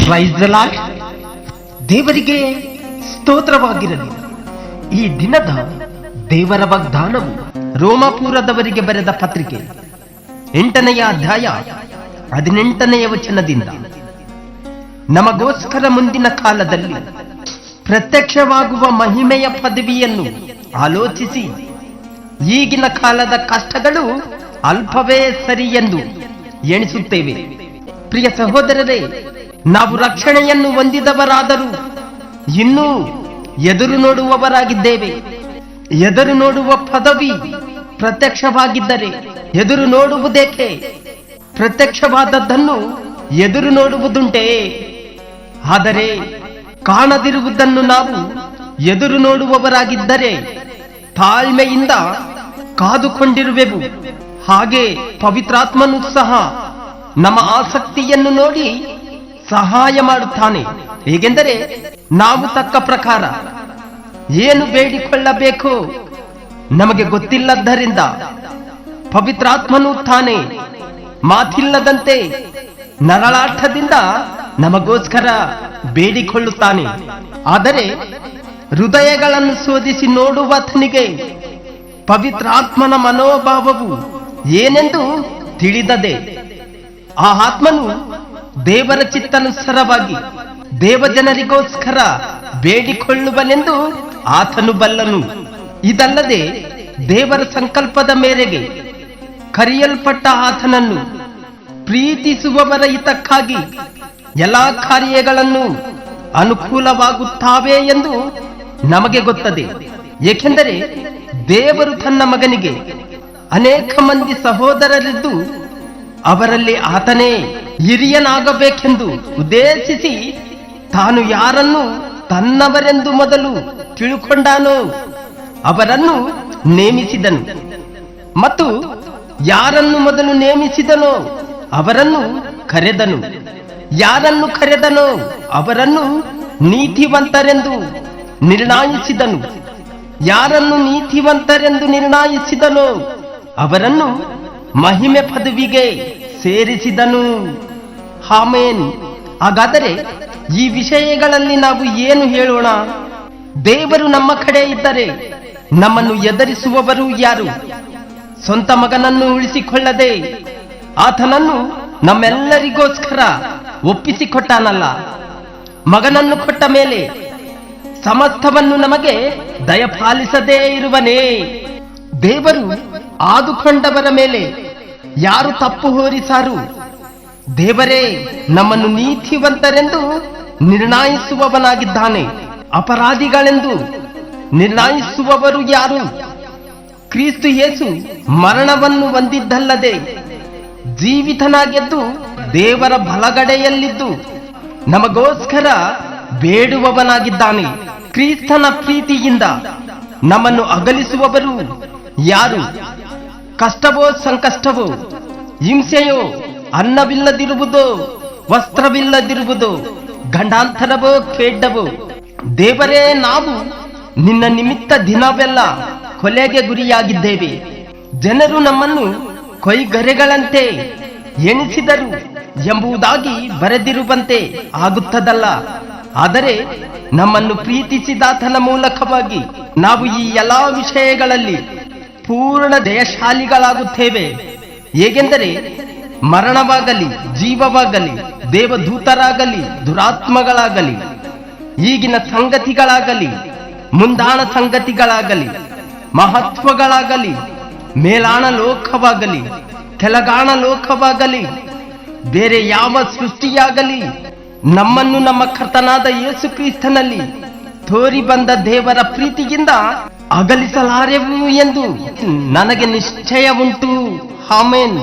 Praise the lord. ದೇವರಿಗೆ ಸ್ತೋತ್ರವಾಗಿರಲಿ. ಈ ದಿನದ ದೇವರ ವಾಗ್ದಾನವು ರೋಮಾಪುರದವರಿಗೆ ಬರೆದ ಪತ್ರಿಕೆ 8ನೇ ಅಧ್ಯಾಯ 18ನೇ ವಚನದಿಂದ, ನಮಗೋಸ್ಕರ ಮುಂದಿನ ಕಾಲದಲ್ಲಿ ಪ್ರತ್ಯಕ್ಷವಾಗುವ ಮಹಿಮೆಯ ಪದವಿಯನ್ನು ಆಲೋಚಿಸಿ ಈಗಿನ ಕಾಲದ ಕಷ್ಟಗಳು ಅಲ್ಪವೇ ಸರಿ ಎಂದು ಎಣಿಸುತ್ತೇವೆ. ಪ್ರಿಯ ಸಹೋದರರೇ, ನಾವು ರಕ್ಷಣೆಯನ್ನು ಹೊಂದಿದವರಾದರೂ ಇನ್ನೂ ಎದುರು ನೋಡುವವರಾಗಿದ್ದೇವೆ. ಎದುರು ನೋಡುವ ಪದವಿ ಪ್ರತ್ಯಕ್ಷವಾಗಿದ್ದರೆ ಎದುರು ನೋಡುವುದೇಕೆ? ಪ್ರತ್ಯಕ್ಷವಾದದ್ದನ್ನು ಎದುರು ನೋಡುವುದುಂಟೆ. ಆದರೆ ಕಾಣದಿರುವುದನ್ನು ನಾವು ಎದುರು ನೋಡುವವರಾಗಿದ್ದರೆ ತಾಳ್ಮೆಯಿಂದ ಕಾದುಕೊಂಡಿರುವೆವು. ಹಾಗೆ ಪವಿತ್ರಾತ್ಮನು ಸಹ ನಮ್ಮ ಆಸಕ್ತಿಯನ್ನು ನೋಡಿ ಸಹಾಯ ಮಾಡುತ್ತಾನೆ. ಹೇಗೆಂದರೆ, ನಾವು ತಕ್ಕ ಪ್ರಕಾರ ಏನು ಬೇಡಿಕೊಳ್ಳಬೇಕೋ ನಮಗೆ ಗೊತ್ತಿಲ್ಲದ್ದರಿಂದ ಪವಿತ್ರಾತ್ಮನು ತಾನೇ ಮಾತಿಲ್ಲದಂತೆ ನರಳಾಟದಿಂದ ನಮಗೋಸ್ಕರ ಬೇಡಿಕೊಳ್ಳುತ್ತಾನೆ. ಆದರೆ ಹೃದಯಗಳನ್ನು ಶೋಧಿಸಿ ನೋಡುವಾತನಿಗೆ ಪವಿತ್ರಾತ್ಮನ ಮನೋಭಾವವು ಏನೆಂದು ತಿಳಿದದೆ. ಆ ಆತ್ಮನು ದೇವರ ಚಿತ್ತಾನುಸಾರವಾಗಿ ದೇವಜನರಿಗೋಸ್ಕರ ಬೇಡಿಕೊಳ್ಳುವನೆಂದು ಆತನು ಬಲ್ಲನು. ಇದಲ್ಲದೆ ದೇವರ ಸಂಕಲ್ಪದ ಮೇರೆಗೆ ಕರೆಯಲ್ಪಟ್ಟ ಆತನನ್ನು ಪ್ರೀತಿಸುವವರ ಹಿತಕ್ಕಾಗಿ ಎಲ್ಲಾ ಕಾರ್ಯಗಳನ್ನು ಅನುಕೂಲವಾಗುತ್ತಾವೆ ಎಂದು ನಮಗೆ ಗೊತ್ತದೆ. ಏಕೆಂದರೆ ದೇವರು ತನ್ನ ಮಗನಿಗೆ ಅನೇಕ ಮಂದಿ ಸಹೋದರರಿದ್ದು ಅವರಲ್ಲಿ ಆತನೇ ಹಿರಿಯನಾಗಬೇಕೆಂದು ಉದ್ದೇಶಿಸಿ ತಾನು ಯಾರನ್ನು ತನ್ನವರೆಂದು ಮೊದಲು ತಿಳುಕೊಂಡಾನೋ ಅವರನ್ನು ನೇಮಿಸಿದನು. ಮತ್ತು ಯಾರನ್ನು ಮೊದಲು ನೇಮಿಸಿದನೋ ಅವರನ್ನು ಕರೆದನು. ಯಾರನ್ನು ಕರೆದನೋ ಅವರನ್ನು ನೀತಿವಂತರೆಂದು ನಿರ್ಣಯಿಸಿದನು. ಯಾರನ್ನು ನೀತಿವಂತರೆಂದು ನಿರ್ಣಯಿಸಿದನೋ ಅವರನ್ನು ಮಹಿಮೆ ಪದವಿಗೆ ಸೇರಿಸಿದನು. ಆಮೆನ್. ಹಾಗಾದರೆ ಈ ವಿಷಯಗಳಲ್ಲಿ ನಾವು ಏನು ಹೇಳೋಣ? ದೇವರು ನಮ್ಮ ಕಡೆ ಇದ್ದರೆ ನಮ್ಮನ್ನು ಎದುರಿಸುವವರು ಯಾರು? ಸ್ವಂತ ಮಗನನ್ನು ಉಳಿಸಿಕೊಳ್ಳದೆ ಆತನನ್ನು ನಮ್ಮೆಲ್ಲರಿಗೋಸ್ಕರ ಒಪ್ಪಿಸಿಕೊಟ್ಟಾನಲ್ಲ. ಮಗನನ್ನು ಕೊಟ್ಟ ಮೇಲೆ ಸಮಸ್ತವನ್ನು ನಮಗೆ ದಯಪಾಲಿಸದೇ ಇರುವನೇ? ದೇವರು ಆದುಕೊಂಡವರ ಮೇಲೆ ಯಾರು ತಪ್ಪು ಹೊರಿಸಾರು? ದೇವರೇ ನಮ್ಮನ್ನು ನೀತಿವಂತರೆಂದು ನಿರ್ಣಯಿಸುವವನಾಗಿದ್ದಾನೆ. ಅಪರಾಧಿಗಳೆಂದು ನಿರ್ಣಯಿಸುವವರು ಯಾರು? ಕ್ರಿಸ್ತ ಯೇಸು ಮರಣವನ್ನು ಹೊಂದಿದ್ದಲ್ಲದೆ ಜೀವಿತನಾಗೆದ್ದು ದೇವರ ಬಲಗಡೆಯಲ್ಲಿದ್ದು ನಮಗೋಸ್ಕರ ಬೇಡುವವನಾಗಿದ್ದಾನೆ. ಕ್ರಿಸ್ತನ ಪ್ರೀತಿಯಿಂದ ನಮ್ಮನ್ನು ಅಗಲಿಸುವವರು ಯಾರು? ಕಷ್ಟವೋ ಸಂಕಷ್ಟವೋ, ಹಿಂಸೆಯೋ, ಅನ್ನವಿಲ್ಲದಿರುವುದೋ, ವಸ್ತ್ರವಿಲ್ಲದಿರುವುದೋ, ಗಂಡಾಂತರವೋ, ಖೇಡ್ಡವೋ, ದೇವರೇ ನಾವು ನಿನ್ನ ನಿಮಿತ್ತ ದಿನವೆಲ್ಲ ಕೊಲೆಗೆ ಗುರಿಯಾಗಿದ್ದೇವೆ. ಜನರು ನಮ್ಮನ್ನು ಕೊಯ್ಗರೆಗಳಂತೆ ಎಣಿಸಿದರು ಎಂಬುದಾಗಿ ಬರೆದಿರುವಂತೆ ಆಗುತ್ತದಲ್ಲ. ಆದರೆ ನಮ್ಮನ್ನು ಪ್ರೀತಿಸಿದಾತನ ಮೂಲಕವಾಗಿ ನಾವು ಈ ಎಲ್ಲಾ ವಿಷಯಗಳಲ್ಲಿ ಪೂರ್ಣ ಜಯಶಾಲಿಗಳಾಗುತ್ತೇವೆ. ಹೇಗೆಂದರೆ ಮರಣವಾಗಲಿ, ಜೀವವಾಗಲಿ, ದೇವದೂತರಾಗಲಿ, ದುರಾತ್ಮಗಳಾಗಲಿ, ಈಗಿನ ಸಂಗತಿಗಳಾಗಲಿ, ಮುಂದಾಣ ಸಂಗತಿಗಳಾಗಲಿ, ಮಹತ್ವಗಳಾಗಲಿ, ಮೇಲಾಣ ಲೋಕವಾಗಲಿ, ಕೆಳಗಾಣ ಲೋಕವಾಗಲಿ, ಬೇರೆ ಯಾವ ಸೃಷ್ಟಿಯಾಗಲಿ ನಮ್ಮನ್ನು ನಮ್ಮ ಕರ್ತನಾದ ಯೇಸು ಕ್ರಿಸ್ತನಲ್ಲಿ ತೋರಿ ಬಂದ ದೇವರ ಪ್ರೀತಿಯಿಂದ ಅಗಲಿಸಲಾರೆವು ಎಂದು ನನಗೆ ನಿಶ್ಚಯ ಉಂಟು. ಆಮೆನ್.